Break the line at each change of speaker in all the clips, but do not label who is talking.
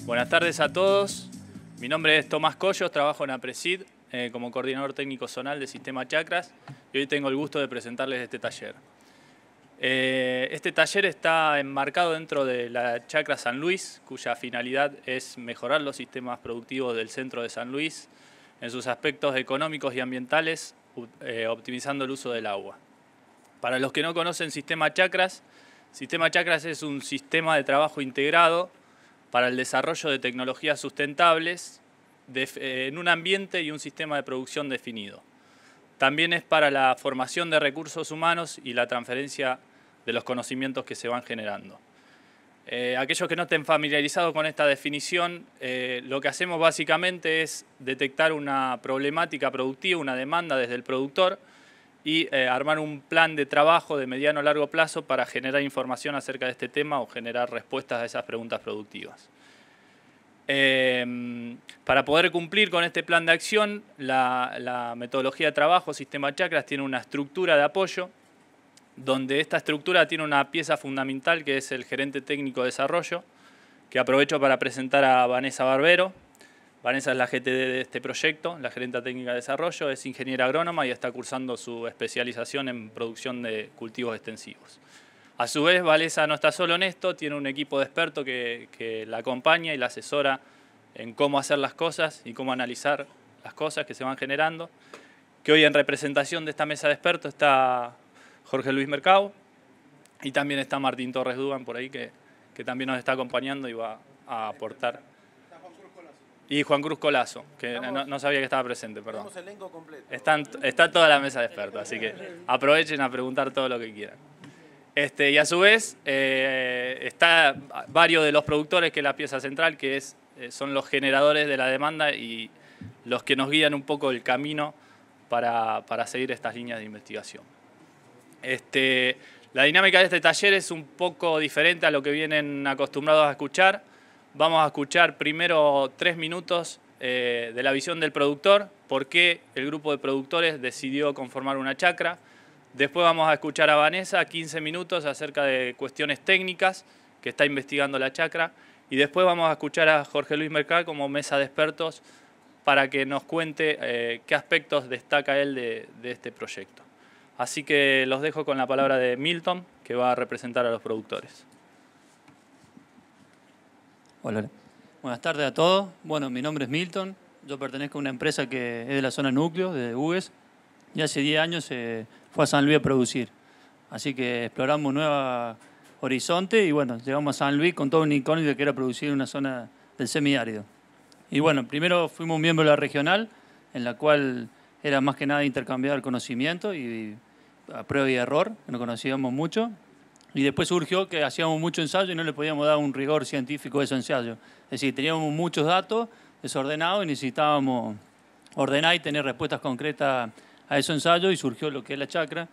Buenas tardes a todos. Mi nombre es Tomás Collos, trabajo en APRESID como coordinador técnico zonal de Sistema Chacras y hoy tengo el gusto de presentarles este taller. Este taller está enmarcado dentro de la Chacra San Luis, cuya finalidad es mejorar los sistemas productivos del centro de San Luis en sus aspectos económicos y ambientales, optimizando el uso del agua. Para los que no conocen Sistema Chacras es un sistema de trabajo integrado para el desarrollo de tecnologías sustentables en un ambiente y un sistema de producción definido. También es para la formación de recursos humanos y la transferencia de los conocimientos que se van generando. Aquellos que no estén familiarizados con esta definición, lo que hacemos básicamente es detectar una problemática productiva, una demanda desde el productor y armar un plan de trabajo de mediano a largo plazo para generar información acerca de este tema o generar respuestas a esas preguntas productivas. Para poder cumplir con este plan de acción, la metodología de trabajo Sistema Chacras tiene una estructura de apoyo, donde esta estructura tiene una pieza fundamental que es el gerente técnico de desarrollo, que aprovecho para presentar a Vanessa Barbero. Vanessa es la GTD de este proyecto, la gerente técnica de desarrollo, es ingeniera agrónoma y está cursando su especialización en producción de cultivos extensivos. A su vez, Vanessa no está solo en esto, tiene un equipo de expertos que la acompaña y la asesora en cómo hacer las cosas y cómo analizar las cosas que se van generando. Que hoy en representación de esta mesa de expertos está Jorge Luis Mercado y también está Martín Torres Dugan por ahí que también nos está acompañando y va a aportar. Y Juan Cruz Colazo, que no sabía que estaba presente, perdón.
Tenemos elenco completo.
Está toda la mesa de expertos, así que aprovechen a preguntar todo lo que quieran. Y a su vez, está varios de los productores, que es la pieza central, que son los generadores de la demanda y los que nos guían un poco el camino para seguir estas líneas de investigación. La dinámica de este taller es un poco diferente a lo que vienen acostumbrados a escuchar. Vamos a escuchar primero 3 minutos de la visión del productor, por qué el grupo de productores decidió conformar una chacra. Después vamos a escuchar a Vanessa 15 minutos acerca de cuestiones técnicas que está investigando la chacra. Y después vamos a escuchar a Jorge Luis Mercado como mesa de expertos para que nos cuente qué aspectos destaca él de este proyecto. Así que los dejo con la palabra de Milton, que va a representar a los productores.
Hola. Buenas tardes a todos. Bueno, mi nombre es Milton. Yo pertenezco a una empresa que es de la zona núcleo, de UES, y hace 10 años se fue a San Luis a producir. Así que exploramos un nuevo horizonte y bueno, llegamos a San Luis con todo un incógnito que era producir en una zona del semiárido. Y bueno, primero fuimos miembro de la regional, en la cual era más que nada intercambiar conocimiento y a prueba y error, que no conocíamos mucho. Y después surgió que hacíamos mucho ensayo y no le podíamos dar un rigor científico a esos ensayos. Es decir, teníamos muchos datos desordenados y necesitábamos ordenar y tener respuestas concretas a esos ensayos y surgió lo que es la chacra.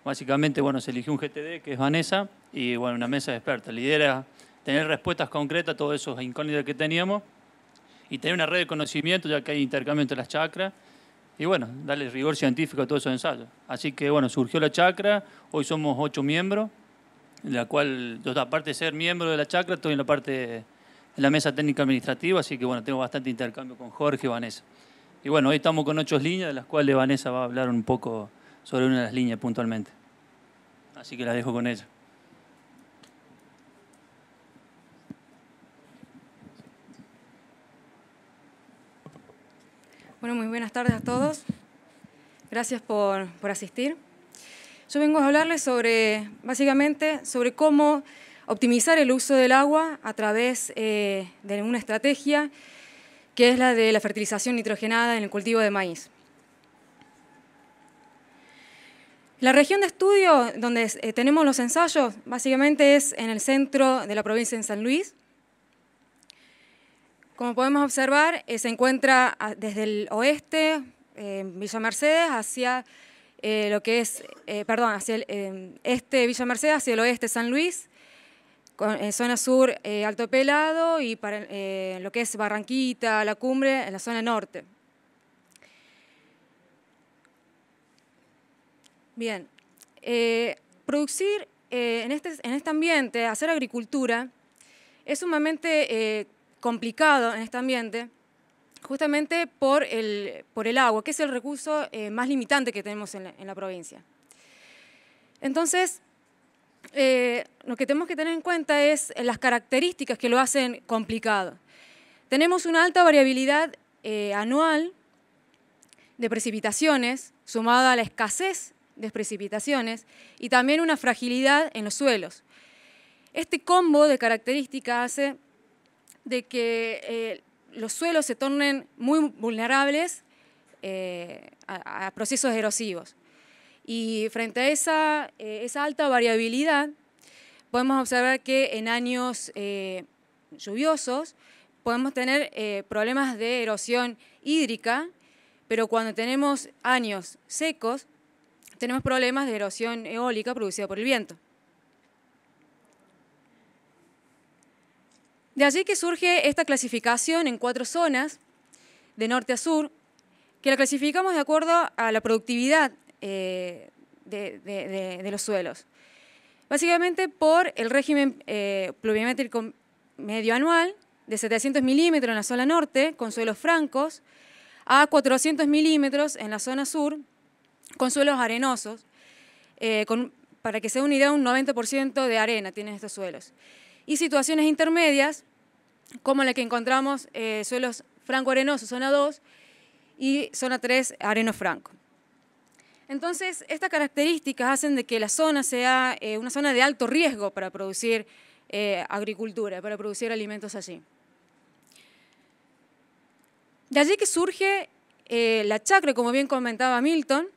Básicamente, bueno, se eligió un GTD, que es Vanessa, y bueno, una mesa de expertos. La idea era tener respuestas concretas a todos esos incógnitos que teníamos y tener una red de conocimiento, ya que hay intercambio entre las chacras, y bueno, darle rigor científico a todos esos ensayos. Así que bueno, surgió la chacra, hoy somos 8 miembros, en la cual yo, aparte de ser miembro de la chacra, estoy en la parte de la mesa técnica administrativa, así que bueno, tengo bastante intercambio con Jorge y Vanessa. Y bueno, hoy estamos con 8 líneas, de las cuales Vanessa va a hablar un poco sobre una de las líneas puntualmente. Así que la dejo con ella.
Bueno, muy buenas tardes a todos. Gracias por asistir. Yo vengo a hablarles básicamente sobre cómo optimizar el uso del agua a través de una estrategia que es la de la fertilización nitrogenada en el cultivo de maíz. La región de estudio donde tenemos los ensayos básicamente es en el centro de la provincia de San Luis. Como podemos observar, se encuentra desde el oeste, Villa Mercedes, hacia lo que es, hacia el este Villa Mercedes, hacia el oeste San Luis, zona sur Alto Pelado y para lo que es Barranquita, La Cumbre, en la zona norte. Bien, producir en este ambiente, hacer agricultura, es sumamente complicado en este ambiente justamente por el agua, que es el recurso más limitante que tenemos en la provincia. Entonces, lo que tenemos que tener en cuenta es las características que lo hacen complicado. Tenemos una alta variabilidad anual de precipitaciones, sumada a la escasez de precipitaciones y también una fragilidad en los suelos. Este combo de características hace de que los suelos se tornen muy vulnerables a procesos erosivos. Y frente a esa alta variabilidad, podemos observar que en años lluviosos podemos tener problemas de erosión hídrica, pero cuando tenemos años secos, tenemos problemas de erosión eólica producida por el viento. De allí que surge esta clasificación en 4 zonas, de norte a sur, que la clasificamos de acuerdo a la productividad de los suelos. Básicamente por el régimen pluviométrico medio anual de 700 milímetros en la zona norte, con suelos francos, a 400 milímetros en la zona sur, con suelos arenosos, para que se dé una idea, un 90% de arena tienen estos suelos. Y situaciones intermedias, como la que encontramos suelos franco-arenosos, zona 2, y zona 3, areno franco. Entonces, estas características hacen de que la zona sea una zona de alto riesgo para producir agricultura, para producir alimentos allí. De allí que surge la chacra, como bien comentaba Milton,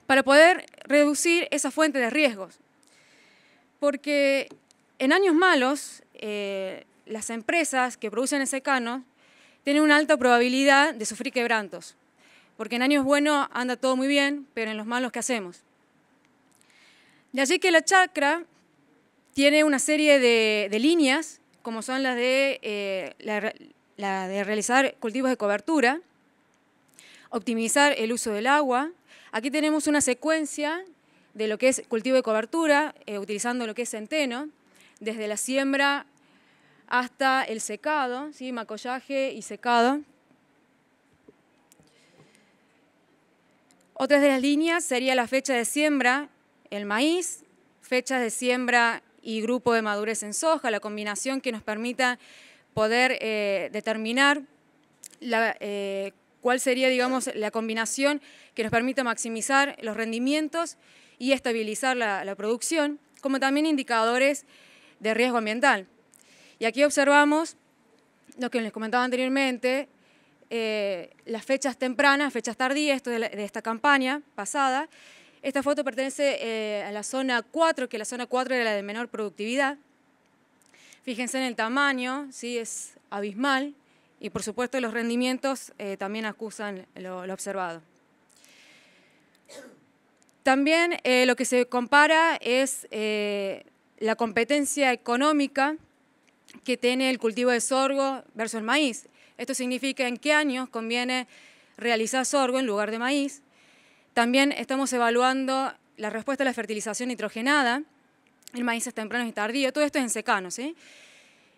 para poder reducir esa fuente de riesgos. Porque en años malos, las empresas que producen el secano tienen una alta probabilidad de sufrir quebrantos. Porque en años buenos anda todo muy bien, pero en los malos, ¿qué hacemos? De allí que la chacra tiene una serie de líneas, como son las de realizar cultivos de cobertura, optimizar el uso del agua. Aquí tenemos una secuencia de lo que es cultivo de cobertura, utilizando lo que es centeno, desde la siembra hasta el secado, ¿sí? Macollaje y secado. Otras de las líneas sería la fecha de siembra, el maíz, fechas de siembra y grupo de madurez en soja, la combinación que nos permita poder determinar cuál sería, digamos, la combinación que nos permita maximizar los rendimientos y estabilizar la producción, como también indicadores de riesgo ambiental. Y aquí observamos lo que les comentaba anteriormente, las fechas tempranas, fechas tardías, esto de esta campaña pasada. Esta foto pertenece a la zona 4, que la zona 4 era la de menor productividad. Fíjense en el tamaño, ¿sí? Es abismal y por supuesto los rendimientos también acusan lo observado. También lo que se compara es la competencia económica que tiene el cultivo de sorgo versus el maíz. Esto significa en qué años conviene realizar sorgo en lugar de maíz. También estamos evaluando la respuesta a la fertilización nitrogenada, el maíz es temprano y tardío, todo esto es en secano, ¿sí?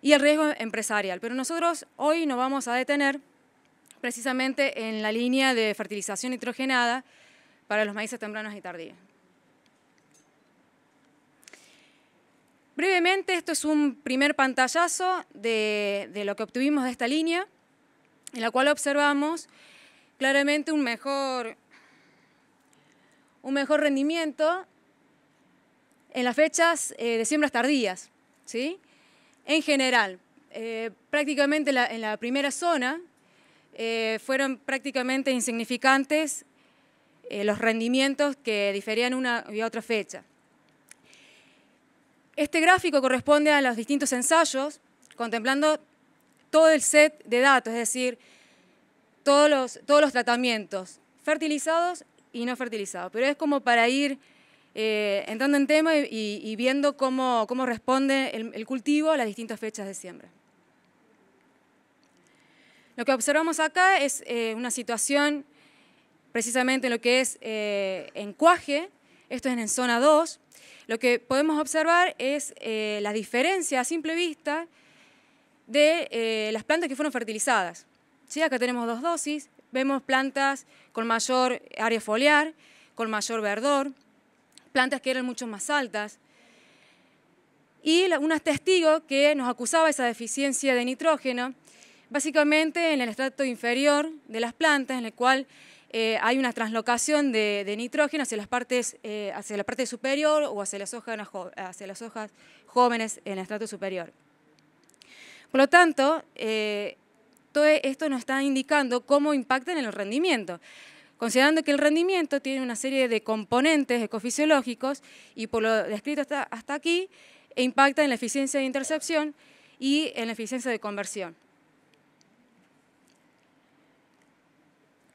Y el riesgo empresarial. Pero nosotros hoy nos vamos a detener precisamente en la línea de fertilización nitrogenada para los maíces tempranos y tardíos. Brevemente, esto es un primer pantallazo de lo que obtuvimos de esta línea, en la cual observamos claramente un mejor rendimiento en las fechas de siembras tardías, ¿sí? En general, prácticamente en la primera zona fueron prácticamente insignificantes los rendimientos que diferían una y otra fecha. Este gráfico corresponde a los distintos ensayos, contemplando todo el set de datos, es decir, todos los tratamientos fertilizados y no fertilizados. Pero es como para ir entrando en tema y viendo cómo responde el cultivo a las distintas fechas de siembra. Lo que observamos acá es una situación precisamente en lo que es encuaje, esto es en zona 2. Lo que podemos observar es la diferencia a simple vista de las plantas que fueron fertilizadas. ¿Sí? Acá tenemos 2 dosis, vemos plantas con mayor área foliar, con mayor verdor, plantas que eran mucho más altas. Y unas testigos que nos acusaba esa deficiencia de nitrógeno, básicamente en el estrato inferior de las plantas, en el cual hay una translocación de nitrógeno hacia la parte superior o hacia las hojas jóvenes en el estrato superior. Por lo tanto, todo esto nos está indicando cómo impacta en el rendimiento, considerando que el rendimiento tiene una serie de componentes ecofisiológicos y por lo descrito hasta aquí, impacta en la eficiencia de intercepción y en la eficiencia de conversión.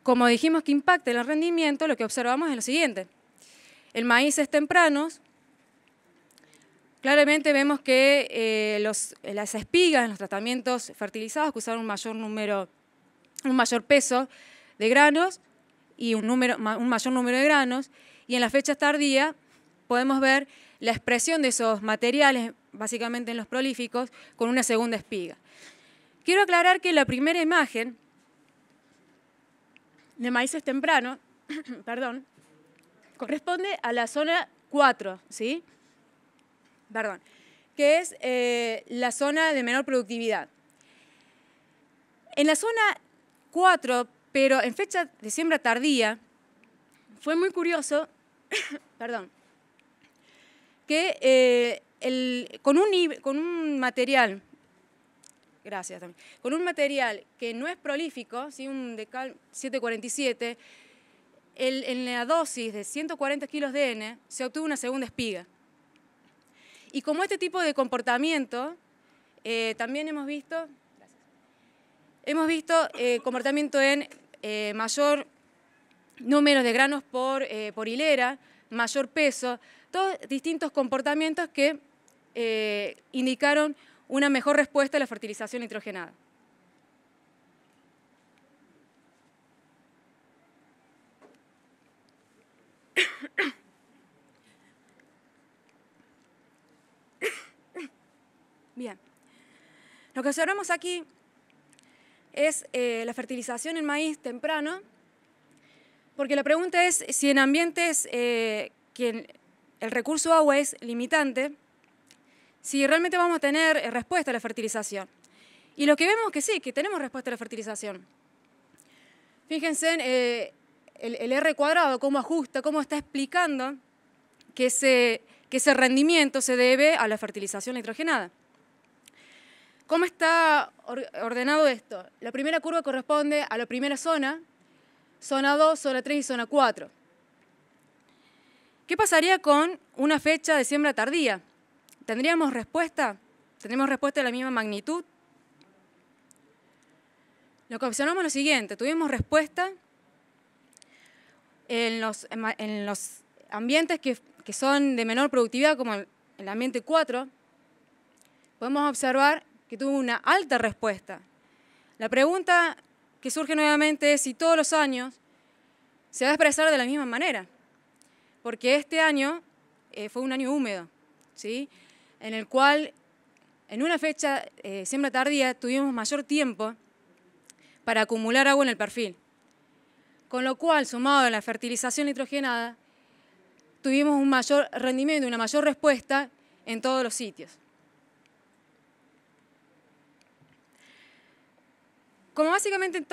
Como dijimos que impacta en el rendimiento, lo que observamos es lo siguiente. En maíces tempranos, claramente vemos que las espigas en los tratamientos fertilizados que usaron un mayor peso de granos y un mayor número de granos, y en las fechas tardías podemos ver la expresión de esos materiales, básicamente en los prolíficos, con una segunda espiga. Quiero aclarar que la primera imagen de maíces tempranos, perdón, corresponde a la zona 4, ¿sí? Perdón, que es la zona de menor productividad. En la zona 4, pero en fecha de siembra tardía, fue muy curioso, perdón, que con un material, gracias también, con un material que no es prolífico, ¿sí? Un Decal 747, en la dosis de 140 kilos de N se obtuvo una segunda espiga. Y como este tipo de comportamiento, también hemos visto comportamiento en mayor número de granos por hilera, mayor peso, todos distintos comportamientos que indicaron una mejor respuesta a la fertilización nitrogenada. Bien, lo que observamos aquí es la fertilización en maíz temprano, porque la pregunta es si en ambientes que el recurso agua es limitante, si realmente vamos a tener respuesta a la fertilización. Y lo que vemos es que sí, que tenemos respuesta a la fertilización. Fíjense en el R cuadrado, cómo ajusta, cómo está explicando que ese rendimiento se debe a la fertilización nitrogenada. ¿Cómo está ordenado esto? La primera curva corresponde a la primera zona 2, zona 3 y zona 4. ¿Qué pasaría con una fecha de siembra tardía? ¿Tendríamos respuesta? ¿Tendríamos respuesta de la misma magnitud? Lo que observamos es lo siguiente, tuvimos respuesta en los ambientes que son de menor productividad, como el ambiente 4, podemos observar que tuvo una alta respuesta. La pregunta que surge nuevamente es si todos los años se va a expresar de la misma manera, porque este año fue un año húmedo, ¿sí? En el cual en una fecha siembra tardía tuvimos mayor tiempo para acumular agua en el perfil, con lo cual, sumado a la fertilización nitrogenada, tuvimos un mayor rendimiento, una mayor respuesta en todos los sitios. Como básicamente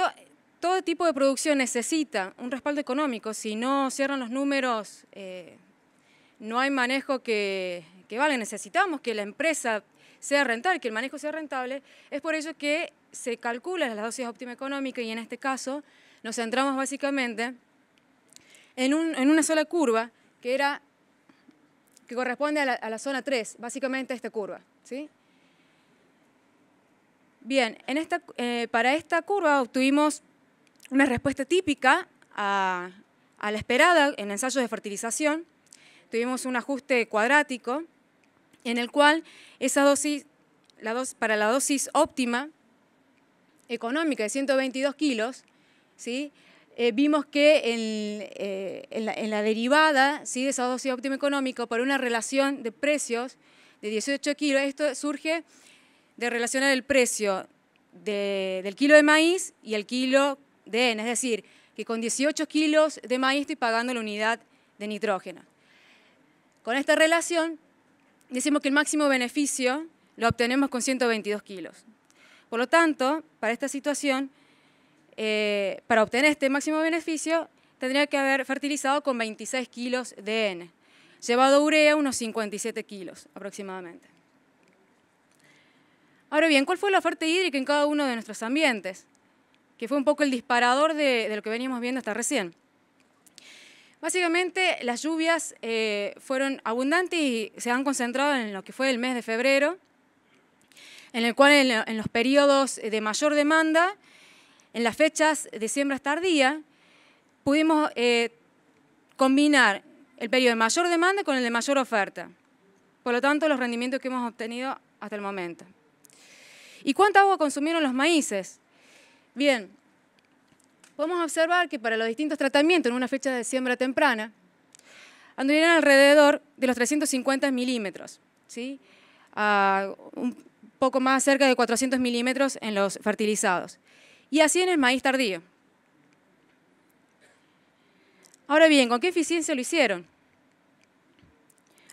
todo tipo de producción necesita un respaldo económico, si no cierran los números, no hay manejo que valga. Necesitamos que la empresa sea rentable, que el manejo sea rentable. Es por ello que se calcula la dosis óptima económica y en este caso nos centramos básicamente en una sola curva que corresponde a la zona 3, básicamente a esta curva, ¿sí? Bien, para esta curva obtuvimos una respuesta típica a la esperada en ensayos de fertilización. Tuvimos un ajuste cuadrático en el cual esa dosis, para la dosis óptima económica de 122 kilos, ¿sí? Vimos que en la derivada, ¿sí?, de esa dosis óptima económica, por una relación de precios de 18 kilos, esto surge de relacionar el precio del kilo de maíz y el kilo de N, es decir, que con 18 kilos de maíz estoy pagando la unidad de nitrógeno. Con esta relación decimos que el máximo beneficio lo obtenemos con 122 kilos. Por lo tanto, para esta situación, para obtener este máximo beneficio, tendría que haber fertilizado con 26 kilos de N, llevado urea unos 57 kilos aproximadamente. Ahora bien, ¿cuál fue la oferta hídrica en cada uno de nuestros ambientes? Que fue un poco el disparador de lo que veníamos viendo hasta recién. Básicamente, las lluvias fueron abundantes y se han concentrado en lo que fue el mes de febrero, en el cual en los periodos de mayor demanda, en las fechas de siembras tardía, pudimos combinar el periodo de mayor demanda con el de mayor oferta. Por lo tanto, los rendimientos que hemos obtenido hasta el momento. ¿Y cuánta agua consumieron los maíces? Bien, podemos observar que para los distintos tratamientos en una fecha de siembra temprana, anduvieron alrededor de los 350 milímetros, ¿sí? Un poco más cerca de 400 milímetros en los fertilizados. Y así en el maíz tardío. Ahora bien, ¿con qué eficiencia lo hicieron?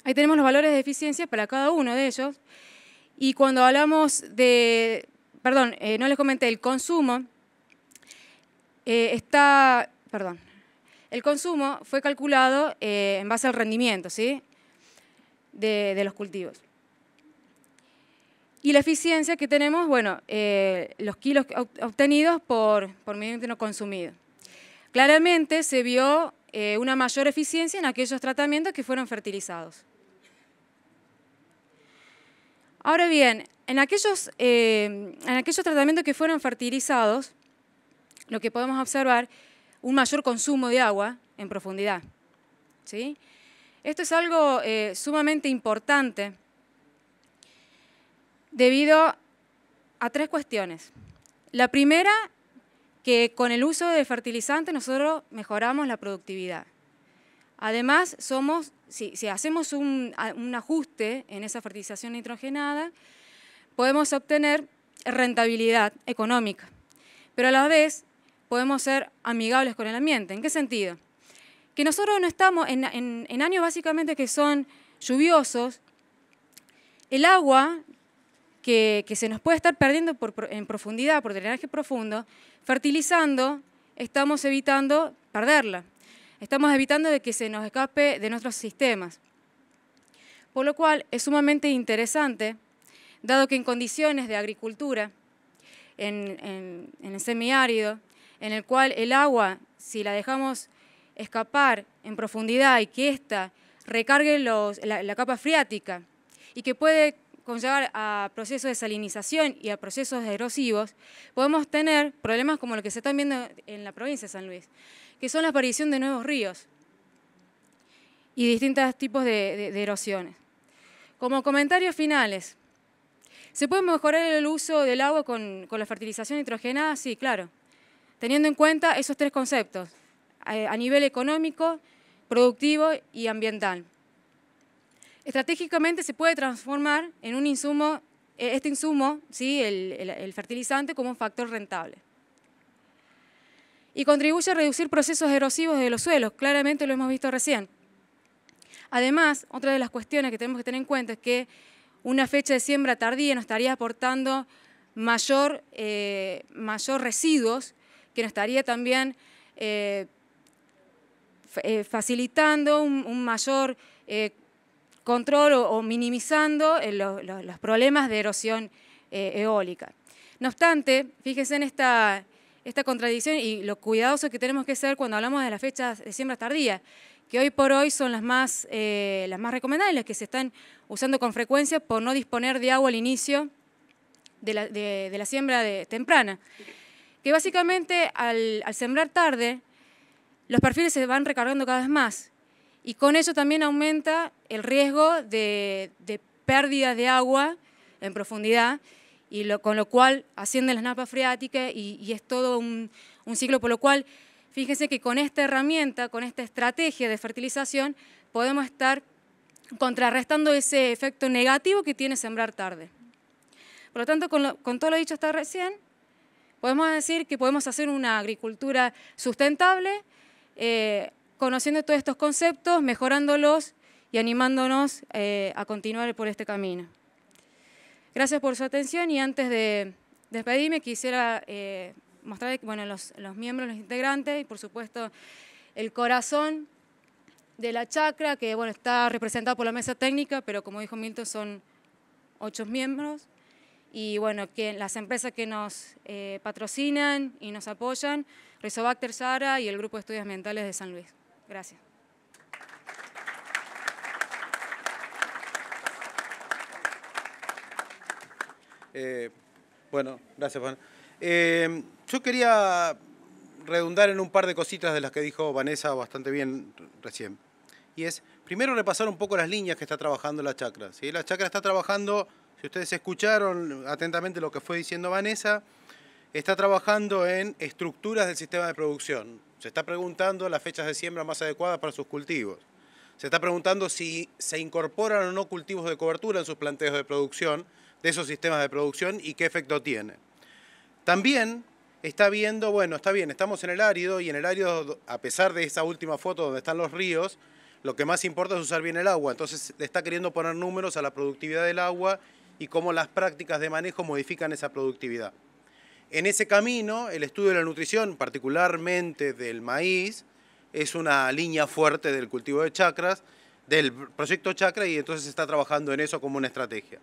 Ahí tenemos los valores de eficiencia para cada uno de ellos. Y cuando hablamos de, perdón, no les comenté, el consumo el consumo fue calculado en base al rendimiento, ¿sí? de los cultivos. Y la eficiencia que tenemos, bueno, los kilos obtenidos por medicamento no consumido. Claramente se vio una mayor eficiencia en aquellos tratamientos que fueron fertilizados. Ahora bien, en aquellos tratamientos que fueron fertilizados, lo que podemos observar, un mayor consumo de agua en profundidad, ¿sí? Esto es algo sumamente importante debido a tres cuestiones. La primera, que con el uso de fertilizantes nosotros mejoramos la productividad. Además, si hacemos un ajuste en esa fertilización nitrogenada, podemos obtener rentabilidad económica, pero a la vez podemos ser amigables con el ambiente. ¿En qué sentido? Que nosotros no estamos, en años básicamente que son lluviosos, el agua que se nos puede estar perdiendo en profundidad, por drenaje profundo, fertilizando, estamos evitando perderla. Estamos evitando de que se nos escape de nuestros sistemas. Por lo cual es sumamente interesante, dado que en condiciones de agricultura, en el semiárido, en el cual el agua, si la dejamos escapar en profundidad y que ésta recargue la capa freática y que puede conllevar a procesos de salinización y a procesos erosivos, podemos tener problemas como lo que se están viendo en la provincia de San Luis, que son la aparición de nuevos ríos y distintos tipos de erosiones. Como comentarios finales, ¿se puede mejorar el uso del agua con la fertilización nitrogenada? Sí, claro, teniendo en cuenta esos tres conceptos, a nivel económico, productivo y ambiental. Estratégicamente se puede transformar en un insumo, este insumo, ¿sí? el fertilizante, como un factor rentable. Y contribuye a reducir procesos erosivos de los suelos, claramente lo hemos visto recién. Además, otra de las cuestiones que tenemos que tener en cuenta es que una fecha de siembra tardía nos estaría aportando mayor residuos, que nos estaría también facilitando un mayor control o minimizando los problemas de erosión eólica. No obstante, fíjense en esta contradicción y lo cuidadoso que tenemos que ser cuando hablamos de las fechas de siembra tardía, que hoy por hoy son las más recomendables, las que se están usando con frecuencia por no disponer de agua al inicio de la siembra temprana. Que básicamente al sembrar tarde, los perfiles se van recargando cada vez más y con ello también aumenta el riesgo de pérdida de agua en profundidad y con lo cual ascienden las napas freáticas y es todo un ciclo, por lo cual fíjense que con esta herramienta, con esta estrategia de fertilización, podemos estar contrarrestando ese efecto negativo que tiene sembrar tarde. Por lo tanto, con todo lo dicho hasta recién, podemos decir que podemos hacer una agricultura sustentable, conociendo todos estos conceptos, mejorándolos y animándonos a continuar por este camino. Gracias por su atención y antes de despedirme quisiera mostrar los miembros, los integrantes y por supuesto el corazón de la chacra que está representado por la mesa técnica, pero como dijo Milton son 8 miembros y que las empresas que nos patrocinan y nos apoyan, Rizobacter Sara y el Grupo de Estudios Ambientales de San Luis. Gracias.
Gracias, Juan. Yo quería redundar en un par de cositas de las que dijo Vanessa bastante bien recién. Y es, primero, repasar un poco las líneas que está trabajando la chacra, ¿sí? La chacra está trabajando, si ustedes escucharon atentamente lo que fue diciendo Vanessa, está trabajando en estructuras del sistema de producción. Se está preguntando las fechas de siembra más adecuadas para sus cultivos. Se está preguntando si se incorporan o no cultivos de cobertura en sus planteos de producción, de esos sistemas de producción y qué efecto tiene. También está viendo, está bien, estamos en el árido y en el árido, a pesar de esa última foto donde están los ríos, lo que más importa es usar bien el agua. Entonces le está queriendo poner números a la productividad del agua y cómo las prácticas de manejo modifican esa productividad. En ese camino, el estudio de la nutrición, particularmente del maíz, es una línea fuerte del cultivo de chacras, del proyecto Chacra, y entonces se está trabajando en eso como una estrategia.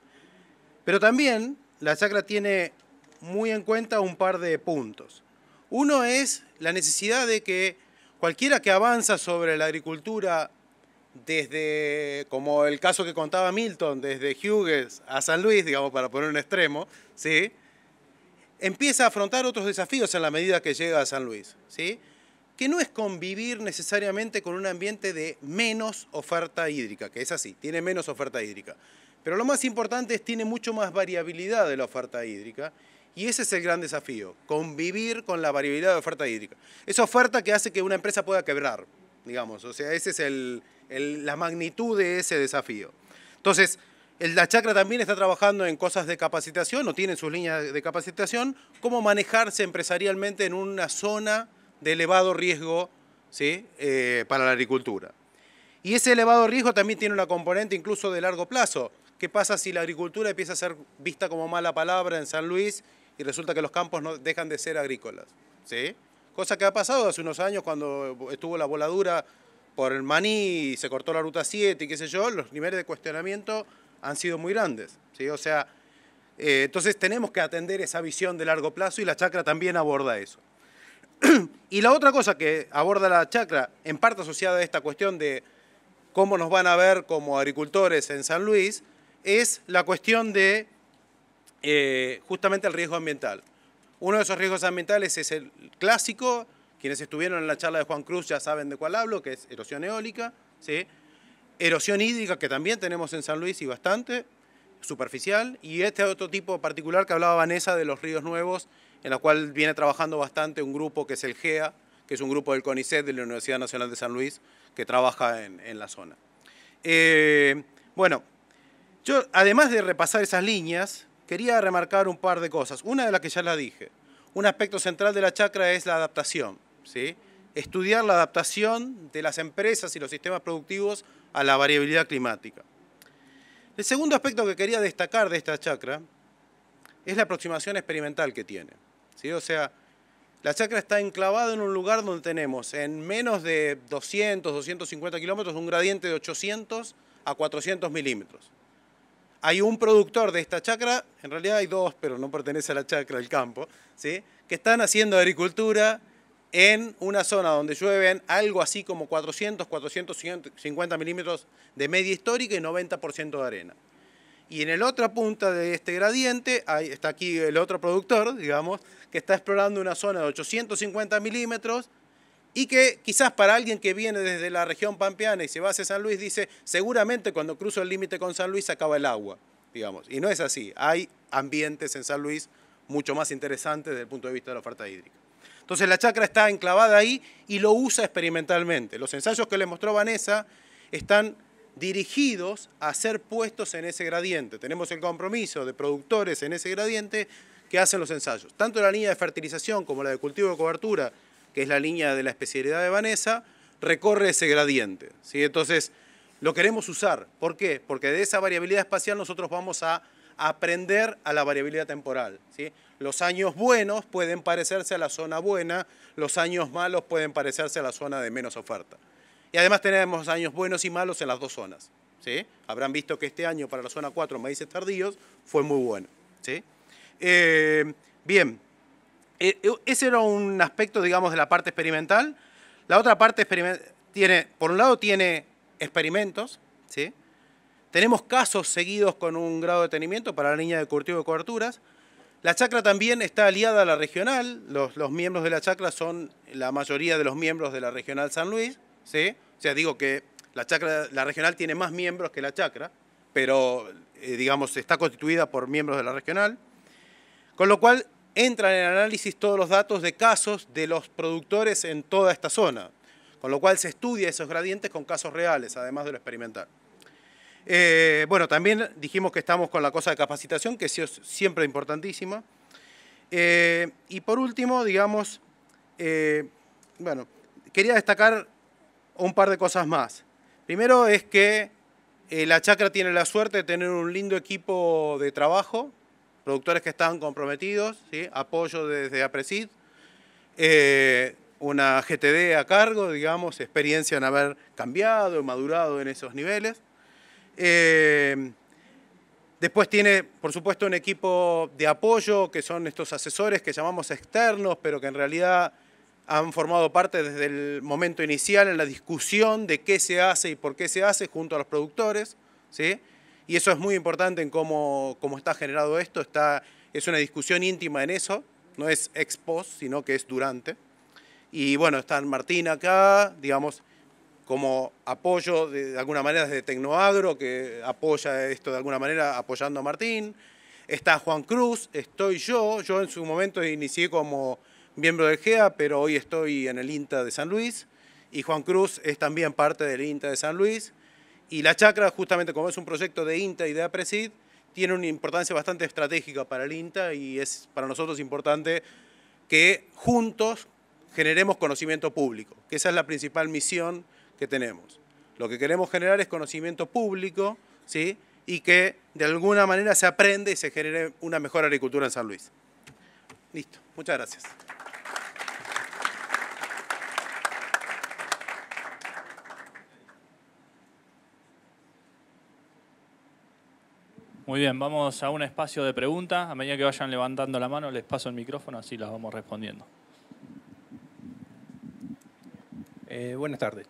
Pero también la chacra tiene muy en cuenta un par de puntos. Uno es la necesidad de que cualquiera que avanza sobre la agricultura desde, como el caso que contaba Milton, desde Hughes a San Luis, digamos, para poner un extremo, ¿sí?, empieza a afrontar otros desafíos en la medida que llega a San Luis, ¿sí?, que no es convivir necesariamente con un ambiente de menos oferta hídrica, que es así, tiene menos oferta hídrica. Pero lo más importante es que tiene mucho más variabilidad de la oferta hídrica y ese es el gran desafío, convivir con la variabilidad de oferta hídrica. Esa oferta que hace que una empresa pueda quebrar, digamos, o sea, esa es la magnitud de ese desafío. Entonces, la chacra también está trabajando en cosas de capacitación o tiene sus líneas de capacitación, cómo manejarse empresarialmente en una zona de elevado riesgo, ¿sí?, para la agricultura. Y ese elevado riesgo también tiene una componente incluso de largo plazo. ¿Qué pasa si la agricultura empieza a ser vista como mala palabra en San Luis y resulta que los campos no dejan de ser agrícolas? ¿Sí? Cosa que ha pasado hace unos años cuando estuvo la voladura por el maní y se cortó la ruta 7 y qué sé yo, los niveles de cuestionamiento han sido muy grandes, ¿sí? O sea, entonces tenemos que atender esa visión de largo plazo y la chacra también aborda eso. Y la otra cosa que aborda la chacra, en parte asociada a esta cuestión de cómo nos van a ver como agricultores en San Luis, es la cuestión de justamente el riesgo ambiental. Uno de esos riesgos ambientales es el clásico, quienes estuvieron en la charla de Juan Cruz ya saben de cuál hablo, que es erosión eólica, ¿sí?, erosión hídrica, que también tenemos en San Luis y bastante, superficial, y este otro tipo particular que hablaba Vanessa de los ríos nuevos, en la cual viene trabajando bastante un grupo que es el GEA, que es un grupo del CONICET de la Universidad Nacional de San Luis, que trabaja en la zona. Yo además de repasar esas líneas, quería remarcar un par de cosas. Una de las que ya la dije. Un aspecto central de la chacra es la adaptación, ¿sí? Estudiar la adaptación de las empresas y los sistemas productivos a la variabilidad climática. El segundo aspecto que quería destacar de esta chacra es la aproximación experimental que tiene, ¿sí? O sea, la chacra está enclavada en un lugar donde tenemos en menos de 200, 250 kilómetros un gradiente de 800 a 400 milímetros. Hay un productor de esta chacra, en realidad hay dos, pero no pertenece a la chacra del campo, ¿sí?, que están haciendo agricultura en una zona donde llueven algo así como 400, 450 milímetros de media histórica y 90% de arena. Y en la otra punta de este gradiente está aquí el otro productor, digamos, que está explorando una zona de 850 milímetros y que quizás para alguien que viene desde la región pampeana y se va hacia San Luis dice, seguramente cuando cruzo el límite con San Luis se acaba el agua, digamos. Y no es así. Hay ambientes en San Luis mucho más interesantes desde el punto de vista de la oferta hídrica. Entonces la chacra está enclavada ahí y lo usa experimentalmente. Los ensayos que le mostró Vanessa están dirigidos a ser puestos en ese gradiente. Tenemos el compromiso de productores en ese gradiente que hacen los ensayos. Tanto la línea de fertilización como la de cultivo de cobertura, que es la línea de la especialidad de Vanessa, recorre ese gradiente, ¿sí? Entonces, lo queremos usar. ¿Por qué? Porque de esa variabilidad espacial nosotros vamos a aprender a la variabilidad temporal, ¿sí? Los años buenos pueden parecerse a la zona buena, los años malos pueden parecerse a la zona de menos oferta. Y además tenemos años buenos y malos en las dos zonas, ¿sí? Habrán visto que este año para la zona 4, maíces tardíos, fue muy bueno, ¿sí? Bien, ese era un aspecto, digamos, de la parte experimental. La otra parte tiene, por un lado, tiene experimentos, ¿sí? Tenemos casos seguidos con un grado de detenimiento para la línea de cultivo de coberturas. La chacra también está aliada a la regional. Los miembros de la chacra son la mayoría de los miembros de la regional San Luis, ¿sí? O sea, digo que la regional tiene más miembros que la chacra, pero, digamos, está constituida por miembros de la regional. Con lo cual, entran en análisis todos los datos de casos de los productores en toda esta zona. Con lo cual, se estudia esos gradientes con casos reales, además de lo experimental. Bueno, también dijimos que estamos con la cosa de capacitación, que es siempre importantísima. Y por último, digamos, bueno, quería destacar un par de cosas más. Primero es que la chacra tiene la suerte de tener un lindo equipo de trabajo, productores que están comprometidos, ¿sí? Apoyo desde APRESID, una GTD a cargo, digamos, experiencia en haber cambiado, madurado en esos niveles. Después tiene, por supuesto, un equipo de apoyo, que son estos asesores que llamamos externos, pero que en realidad han formado parte desde el momento inicial en la discusión de qué se hace y por qué se hace junto a los productores, ¿sí? Y eso es muy importante en cómo está generado esto. Es una discusión íntima en eso, no es ex post, sino que es durante. Y bueno, está Martín acá, digamos, como apoyo de alguna manera desde Tecnoagro, que apoya esto de alguna manera apoyando a Martín. Está Juan Cruz, estoy yo en su momento inicié como miembro del GEA, pero hoy estoy en el INTA de San Luis, y Juan Cruz es también parte del INTA de San Luis. Y la chacra, justamente como es un proyecto de INTA y de APRESID, tiene una importancia bastante estratégica para el INTA y es para nosotros importante que juntos generemos conocimiento público, que esa es la principal misión que tenemos. Lo que queremos generar es conocimiento público, ¿sí? Y que de alguna manera se aprende y se genere una mejor agricultura en San Luis. Listo, muchas gracias.
Muy bien, vamos a un espacio de preguntas. A medida que vayan levantando la mano, les paso el micrófono, así las vamos respondiendo.
Buenas tardes.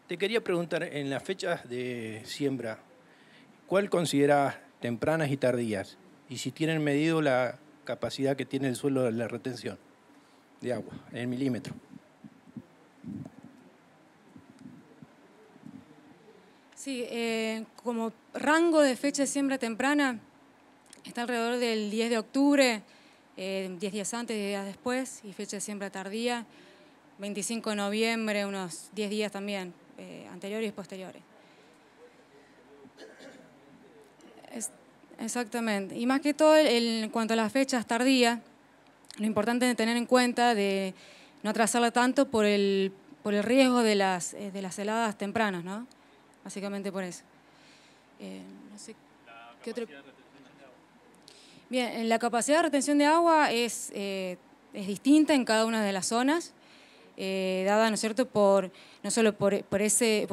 Te quería preguntar, en las fechas de siembra, ¿cuál consideras tempranas y tardías? Y si tienen medido la capacidad que tiene el suelo de la retención de agua, en milímetro.
Sí, como rango de fecha de siembra temprana está alrededor del 10 de octubre, 10 días antes, 10 días después, y fecha de siembra tardía, 25 de noviembre, unos 10 días también, anteriores y posteriores. Exactamente. Y más que todo, en cuanto a las fechas tardías, lo importante es tener en cuenta de no atrasarla tanto por el riesgo de las heladas tempranas, ¿no? Básicamente por eso. No sé, ¿qué otro? Bien, la capacidad de retención de agua es distinta en cada una de las zonas, dada, ¿no es cierto?, no solo por ese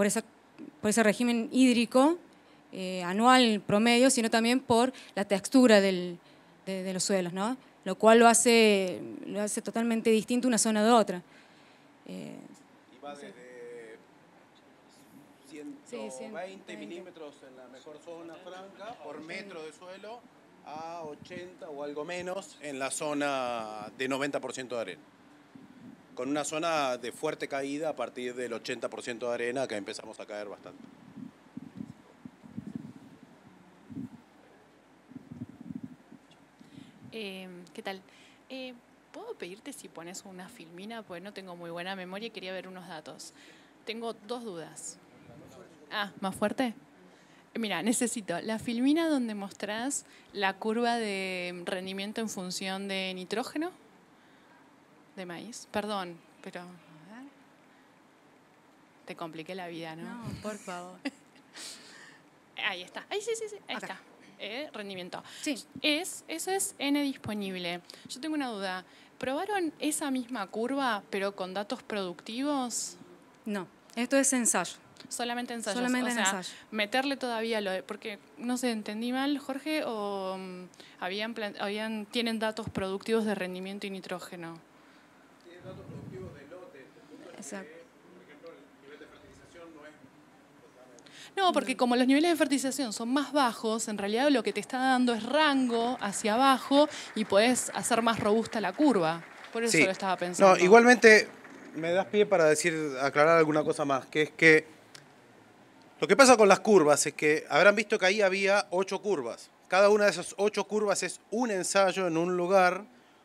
régimen hídrico anual promedio, sino también por la textura de los suelos, ¿no? Lo cual lo hace totalmente distinto una zona de otra.
Y va desde 120 milímetros en la mejor zona franca por metro de suelo a 80 o algo menos en la zona de 90% de arena. Con una zona de fuerte caída a partir del 80% de arena, que empezamos a caer bastante.
¿Qué tal? ¿Puedo pedirte si pones una filmina? Porque no tengo muy buena memoria y quería ver unos datos. Tengo dos dudas. Ah, ¿más fuerte? Mira, necesito la filmina donde mostrás la curva de rendimiento en función de nitrógeno de maíz. Perdón, pero... a ver. Te compliqué la vida, ¿no?
No, por favor.
Ahí está. Ahí sí, ahí
Acá.
está. Rendimiento.
Sí.
Eso es N disponible. Yo tengo una duda. ¿Probaron esa misma curva, pero con datos productivos?
No, esto es ensayo.
Solamente ensayos.
Solamente
o sea,
ensayo.
meterle todavía porque no sé, ¿entendí mal, Jorge? ¿O tienen datos productivos de rendimiento y nitrógeno?
Tienen datos productivos de lote.
Exacto.
Por ejemplo, el nivel de fertilización no es...
No, porque como los niveles de fertilización son más bajos, en realidad lo que te está dando es rango hacia abajo y podés hacer más robusta la curva. Por eso lo estaba pensando.
No, igualmente me das pie para aclarar alguna cosa más, que es que lo que pasa con las curvas es que habrán visto que ahí había 8 curvas. Cada una de esas 8 curvas es un ensayo en un lugar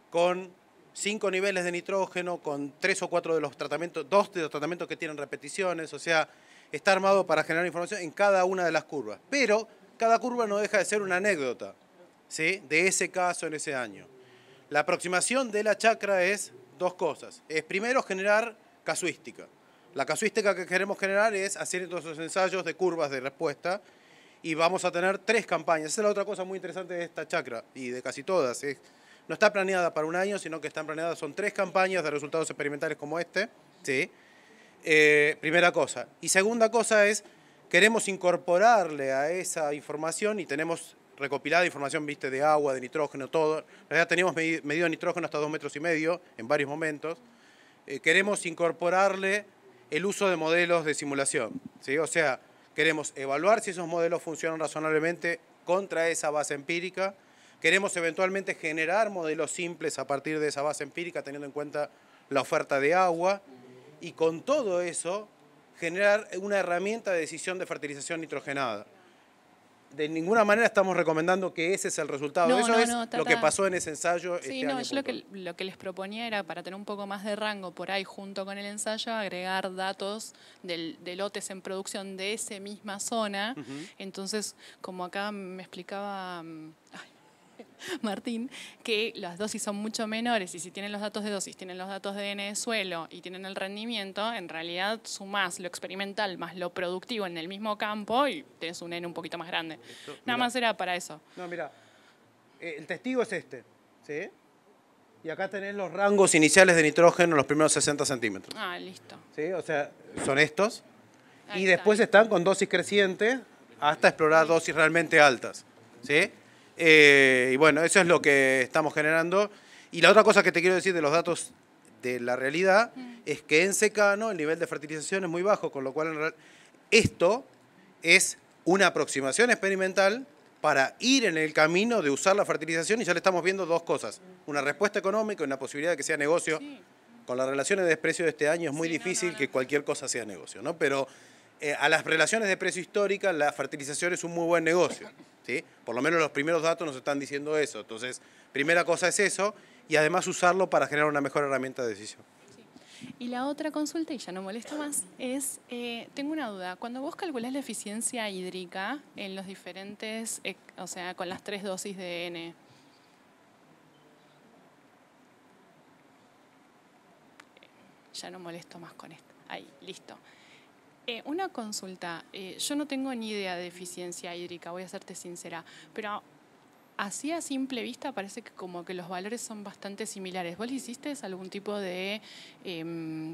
con 5 niveles de nitrógeno, con 3 o 4 de los tratamientos, 2 de los tratamientos que tienen repeticiones, o sea, está armado para generar información en cada una de las curvas. Pero cada curva no deja de ser una anécdota, ¿sí?, de ese caso en ese año. La aproximación de la chacra es 2 cosas. Es primero generar casuística. La casuística que queremos generar es hacer todos esos ensayos de curvas de respuesta y vamos a tener 3 campañas. Esa es la otra cosa muy interesante de esta chacra y de casi todas. No está planeada para un año, sino que están planeadas, son 3 campañas de resultados experimentales como este, ¿sí? Primera cosa. Y segunda cosa es, queremos incorporarle a esa información y tenemos recopilada información, viste, de agua, de nitrógeno, todo. En realidad teníamos medido nitrógeno hasta 2,5 metros en varios momentos. Queremos incorporarle el uso de modelos de simulación, ¿sí? O sea, queremos evaluar si esos modelos funcionan razonablemente contra esa base empírica. Queremos eventualmente generar modelos simples a partir de esa base empírica, teniendo en cuenta la oferta de agua. Y con todo eso, generar una herramienta de decisión de fertilización nitrogenada. De ninguna manera estamos recomendando que ese es el resultado. Eso es lo que pasó en ese ensayo este año.
Sí, lo que les proponía era, para tener un poco más de rango por ahí junto con el ensayo, agregar datos de lotes en producción de esa misma zona. Entonces, como acá me explicaba Martín, que las dosis son mucho menores y si tienen los datos de dosis, tienen los datos de N de suelo y tienen el rendimiento, en realidad sumás lo experimental más lo productivo en el mismo campo y tenés un N un poquito más grande. Nada más era para eso.
No, mira, el testigo es este, ¿sí? Y acá tenés los rangos iniciales de nitrógeno en los primeros 60 centímetros.
Ah, listo.
¿Sí? O sea, son estos.
Ahí
y después están con dosis creciente hasta explorar dosis realmente altas, ¿sí? Y bueno, eso es lo que estamos generando. Y la otra cosa que te quiero decir de los datos de la realidad es que en secano el nivel de fertilización es muy bajo, con lo cual esto es una aproximación experimental para ir en el camino de usar la fertilización y ya le estamos viendo 2 cosas. Una respuesta económica y una posibilidad de que sea negocio. Sí. Con las relaciones de precio de este año es muy difícil que cualquier cosa sea negocio, ¿no? Pero a las relaciones de precio históricas la fertilización es un muy buen negocio, ¿sí? Por lo menos los primeros datos nos están diciendo eso. Entonces, primera cosa es eso y además usarlo para generar una mejor herramienta de decisión.
Sí. Y la otra consulta, y ya no molesto más, es, tengo una duda. Cuando vos calculás la eficiencia hídrica en los diferentes, o sea, con las 3 dosis de N, ya no molesto más con esto. Ahí, listo. Una consulta. Yo no tengo ni idea de eficiencia hídrica, voy a serte sincera, pero así a simple vista parece que como que los valores son bastante similares. ¿Vos le hiciste algún tipo de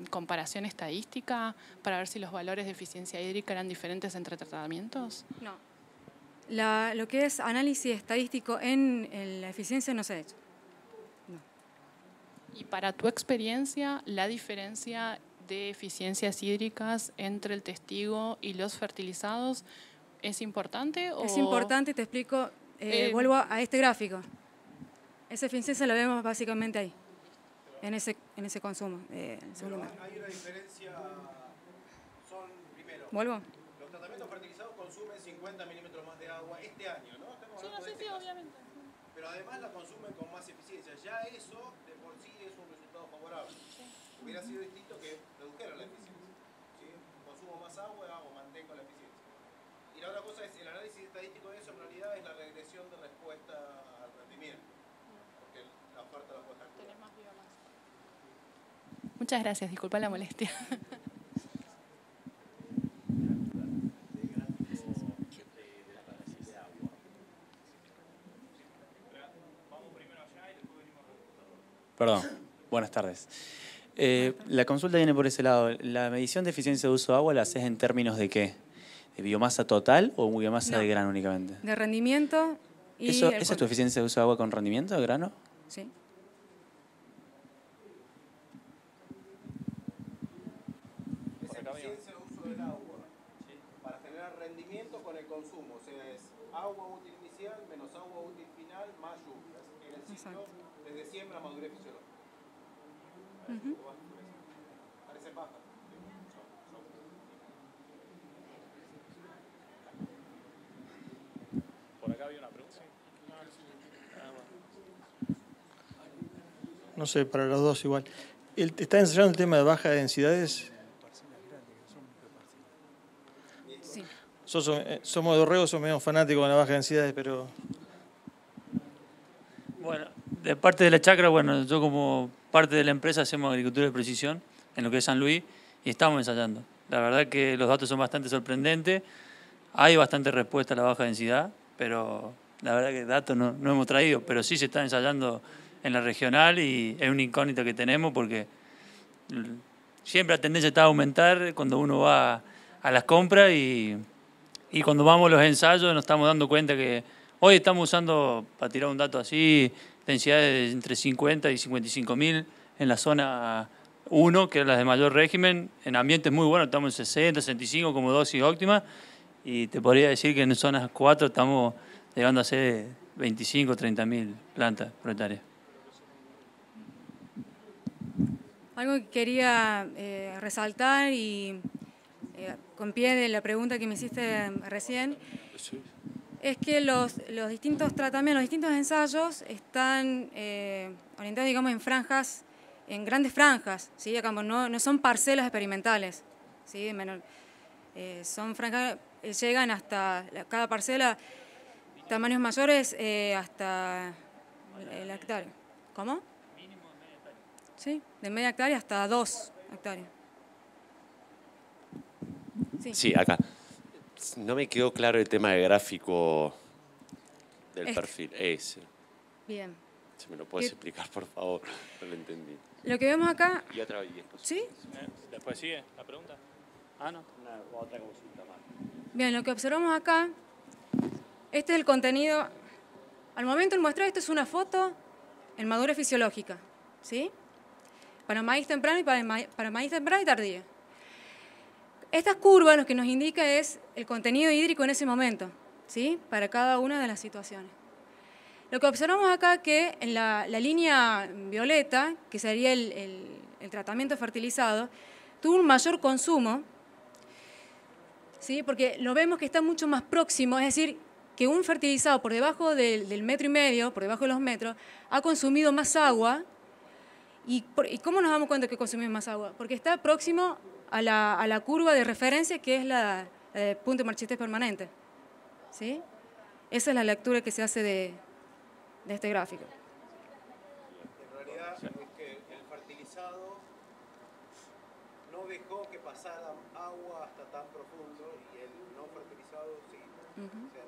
comparación estadística para ver si los valores de eficiencia hídrica eran diferentes entre tratamientos?
No. Lo que es análisis estadístico en la eficiencia no se ha hecho.
Y para tu experiencia, la diferencia de eficiencias hídricas entre el testigo y los fertilizados es importante? ¿O?
Es importante, te explico, vuelvo a este gráfico. Esa eficiencia la vemos básicamente ahí, en ese consumo.
Hay una diferencia, primero,
¿vuelvo?
Los tratamientos fertilizados consumen 50 milímetros más de agua este año, ¿no?
Sí, obviamente.
Pero además la consumen con más eficiencia. Ya eso de por sí es un resultado favorable. Sí. Hubiera sido distinto que redujera la eficiencia. ¿Sí? Consumo más agua o mantengo la eficiencia. Y Y la otra cosa es, el análisis estadístico de eso en realidad es la regresión de respuesta al rendimiento, porque la oferta la puesta actual.
Muchas gracias, disculpa la molestia.
Perdón, buenas tardes. La consulta viene por ese lado. ¿La medición de eficiencia de uso de agua la haces en términos de qué? ¿De biomasa total o biomasa de grano únicamente?
De rendimiento y...
¿Esa es tu eficiencia de uso de agua con rendimiento de grano?
Sí.
Es eficiencia de uso del agua para generar rendimiento con el consumo, o sea, es agua útil inicial menos agua útil final más lluvias en el ciclo desde siembra a madurez fisiológica. Parece paja.
Por acá había una pregunta.
No sé, para los dos igual. ¿Está ensayando el tema de bajas densidades?
Sí.
Somos de Dorrego, somos medio fanáticos de las bajas densidades, pero...
Bueno, de parte de la chacra, bueno, yo como parte de la empresa hacemos agricultura de precisión en lo que es San Luis y estamos ensayando. La verdad que los datos son bastante sorprendentes, hay bastante respuesta a la baja densidad, pero la verdad que datos no hemos traído, pero sí se está ensayando en la regional y es una incógnita que tenemos porque siempre la tendencia está a aumentar cuando uno va a las compras y cuando vamos a los ensayos nos estamos dando cuenta que hoy estamos usando, para tirar un dato así, densidades de entre 50 y 55.000 en la zona 1, que es la de mayor régimen, en ambientes muy buenos, estamos en 60, 65 como dosis óptima, y te podría decir que en zonas 4 estamos llegando a ser 25, 30.000 plantas por hectárea.
Algo que quería resaltar y con pie de la pregunta que me hiciste recién, es que los distintos tratamientos, los distintos ensayos están orientados, digamos, en franjas, en grandes franjas, ¿sí? Digamos, no son parcelas experimentales, ¿sí? Son franjas, llegan hasta cada parcela, tamaños mayores hasta el hectárea. ¿Cómo? Sí, de media hectárea hasta 2 hectáreas.
Sí, acá. No me quedó claro el tema del gráfico del perfil. Ese.
Bien.
Si me lo puedes explicar, por favor. No lo entendí.
Lo que vemos acá...
Y otra vez.
¿Sí?
Después sigue la pregunta. Ah, no.
Otra consulta más.
Bien, lo que observamos acá, este es el contenido. Al momento del muestreo, esto es una foto en madurez fisiológica, ¿sí? Para maíz temprano y para maíz temprano y tardía. Estas curvas lo que nos indica es el contenido hídrico en ese momento, ¿sí? Para cada una de las situaciones. Lo que observamos acá que en la línea violeta, que sería el tratamiento fertilizado, tuvo un mayor consumo, ¿sí? Porque lo vemos que está mucho más próximo, es decir, que un fertilizado por debajo del 1,5 metros, por debajo de los metros, ha consumido más agua. ¿Y cómo nos damos cuenta que consumimos más agua? Porque está próximo a la curva de referencia, que es la punto de marchitez permanente, ¿sí? Esa es la lectura que se hace de este gráfico.
En realidad es que el fertilizado no dejó que pasara agua hasta tan profundo y el no fertilizado sí. O sea,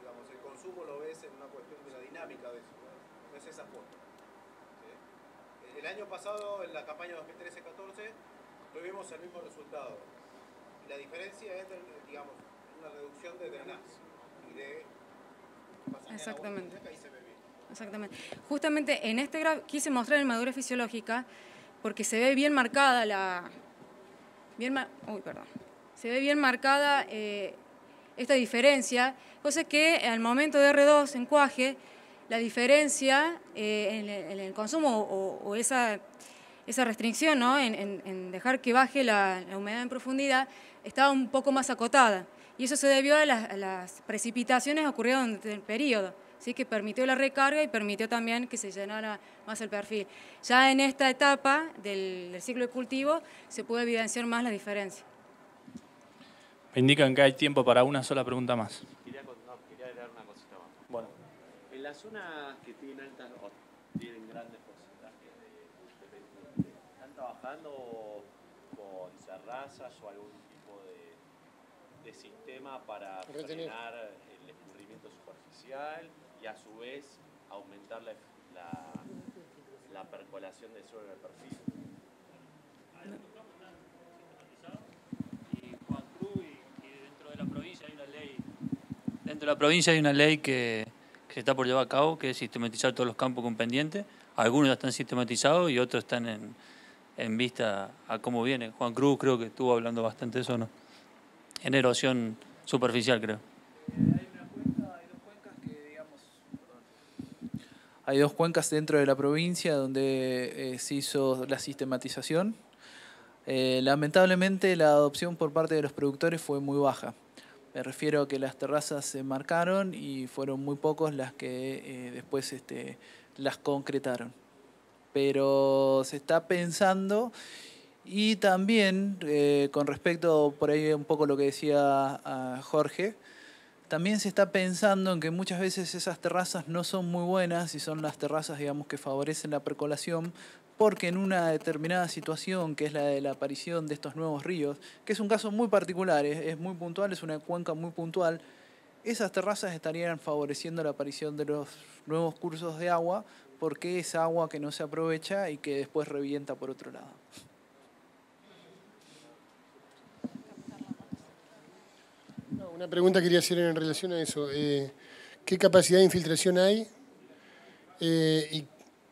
digamos, el consumo lo ves en una cuestión de la dinámica de eso, no es esa foto. ¿Sí? El año pasado, en la campaña 2013-14, tuvimos el mismo resultado. Y la diferencia es, digamos, una reducción de drenaje y de pasaje.
Exactamente.
Ahí se ve bien.
Exactamente. Justamente en este gráfico quise mostrar en madurez fisiológica porque se ve bien marcada se ve bien marcada esta diferencia, cosa que al momento de R2 en cuaje, la diferencia en el consumo o esa restricción, ¿no? en dejar que baje la humedad en profundidad estaba un poco más acotada. Y eso se debió a las precipitaciones ocurridas durante el periodo, ¿sí? Que permitió la recarga y permitió también que se llenara más el perfil. Ya en esta etapa del ciclo de cultivo se puede evidenciar más la diferencia.
Me indican que hay tiempo para una sola pregunta más.
Quería agregar una cosita más. Bueno, en las zonas que tienen altas o tienen grandes porcentajes de pendiente, ¿están trabajando con terrazas o algún tipo de sistema para frenar el escurrimiento superficial y a su vez aumentar la percolación del suelo en el perfil?
Dentro de la provincia hay una ley que se está por llevar a cabo, que es sistematizar todos los campos con pendiente. Algunos ya están sistematizados y otros están en vista a cómo viene. Juan Cruz creo que estuvo hablando bastante de eso, ¿no? En erosión superficial, creo.
Hay dos cuencas dentro de la provincia donde se hizo la sistematización. Lamentablemente la adopción por parte de los productores fue muy baja. Me refiero a que las terrazas se marcaron y fueron muy pocos las que después las concretaron. Pero se está pensando, y también con respecto por ahí un poco lo que decía Jorge, también se está pensando en que muchas veces esas terrazas no son muy buenas y son las terrazas, digamos, que favorecen la percolación, porque en una determinada situación, que es la de la aparición de estos nuevos ríos, que es un caso muy particular, es muy puntual, es una cuenca muy puntual, esas terrazas estarían favoreciendo la aparición de los nuevos cursos de agua, porque es agua que no se aprovecha y que después revienta por otro lado.
Una pregunta quería hacer en relación a eso. ¿Qué capacidad de infiltración hay? ¿Y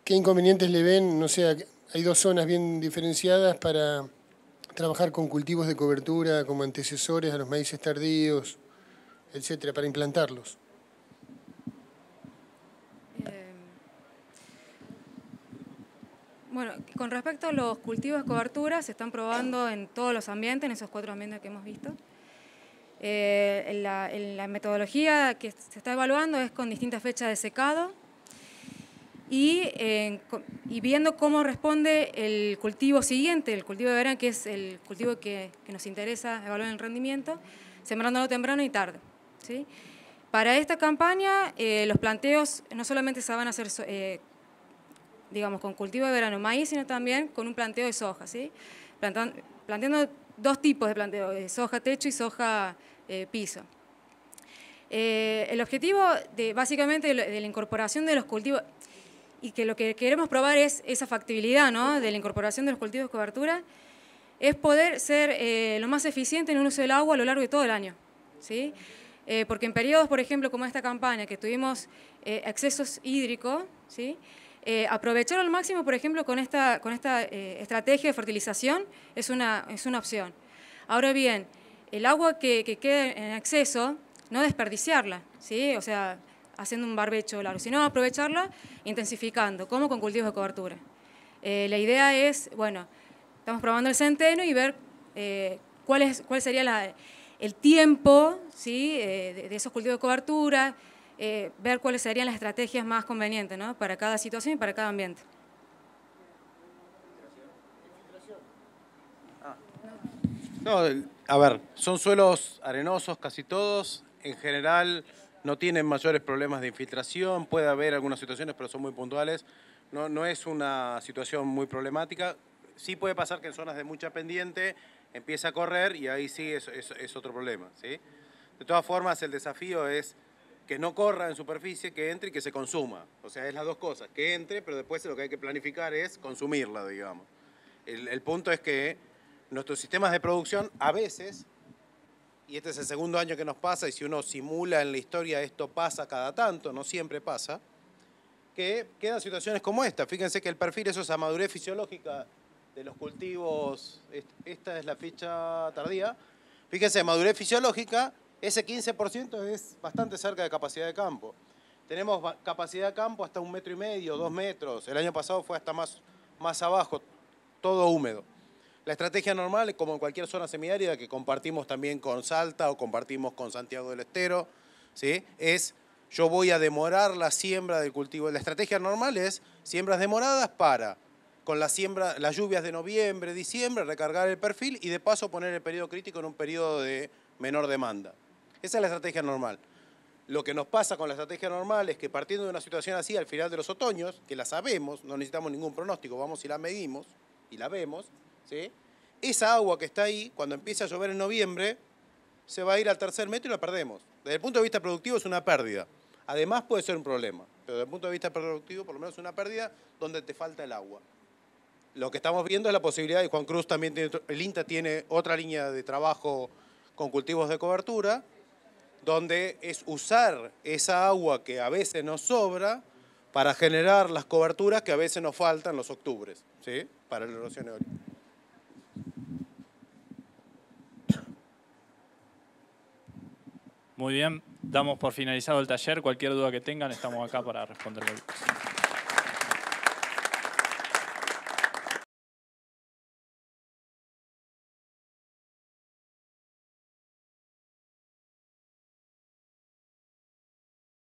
qué inconvenientes le ven? No sé, hay dos zonas bien diferenciadas para trabajar con cultivos de cobertura como antecesores a los maíces tardíos, etcétera, para implantarlos.
Bueno, con respecto a los cultivos de cobertura, se están probando en todos los ambientes, en esos 4 ambientes que hemos visto. La metodología que se está evaluando es con distintas fechas de secado y viendo cómo responde el cultivo siguiente, el cultivo de verano, que es el cultivo que nos interesa evaluar el rendimiento, sembrándolo temprano y tarde, ¿sí? Para esta campaña, los planteos no solamente se van a hacer digamos, con cultivo de verano maíz, sino también con un planteo de soja, ¿sí? Planteando 2 tipos de planteo, soja techo y soja piso. El objetivo básicamente de la incorporación de los cultivos, y que lo que queremos probar es esa factibilidad, ¿no?, de la incorporación de los cultivos de cobertura, es poder ser lo más eficiente en el uso del agua a lo largo de todo el año, ¿sí? Porque en periodos, por ejemplo, como esta campaña, que tuvimos excesos hídricos, ¿sí?, aprovechar al máximo, por ejemplo, con esta estrategia de fertilización es una opción. Ahora bien, el agua que quede en exceso, no desperdiciarla, ¿sí? O sea, haciendo un barbecho largo, sino aprovecharla intensificando, como con cultivos de cobertura. La idea es, bueno, estamos probando el centeno y ver cuál sería el tiempo, ¿sí?, de esos cultivos de cobertura, ver cuáles serían las estrategias más convenientes, ¿no?, para cada situación y para cada ambiente.
No, a ver, son suelos arenosos casi todos, en general no tienen mayores problemas de infiltración, puede haber algunas situaciones, pero son muy puntuales, no es una situación muy problemática. Sí puede pasar que en zonas de mucha pendiente empieza a correr y ahí sí es otro problema, ¿sí? De todas formas, el desafío es que no corra en superficie, que entre y que se consuma. O sea, es las dos cosas, que entre, pero después lo que hay que planificar es consumirla, digamos. El punto es que nuestros sistemas de producción a veces, y este es el segundo año que nos pasa, y si uno simula en la historia esto pasa cada tanto, no siempre pasa, que quedan situaciones como esta. Fíjense que el perfil, eso es la madurez fisiológica de los cultivos, esta es la fecha tardía, fíjense, madurez fisiológica, ese 15% es bastante cerca de capacidad de campo. Tenemos capacidad de campo hasta 1,5 metros, 2 metros, el año pasado fue hasta más abajo, todo húmedo. La estrategia normal, como en cualquier zona semiárida que compartimos también con Salta o compartimos con Santiago del Estero, ¿sí?, es yo voy a demorar la siembra del cultivo. La estrategia normal es siembras demoradas para, con las lluvias de noviembre, diciembre, recargar el perfil y de paso poner el periodo crítico en un periodo de menor demanda. Esa es la estrategia normal. Lo que nos pasa con la estrategia normal es que partiendo de una situación así al final de los otoños, que la sabemos, no necesitamos ningún pronóstico, vamos y la medimos y la vemos, ¿sí? Esa agua que está ahí, cuando empiece a llover en noviembre, se va a ir al tercer metro y la perdemos. Desde el punto de vista productivo es una pérdida. Además puede ser un problema, pero desde el punto de vista productivo por lo menos es una pérdida donde te falta el agua. Lo que estamos viendo es la posibilidad, y Juan Cruz también tiene, el INTA tiene otra línea de trabajo con cultivos de cobertura, donde es usar esa agua que a veces nos sobra para generar las coberturas que a veces nos faltan los octubres, ¿sí? Para la erosión eólica.
Muy bien, damos por finalizado el taller. Cualquier duda que tengan, estamos acá para responder.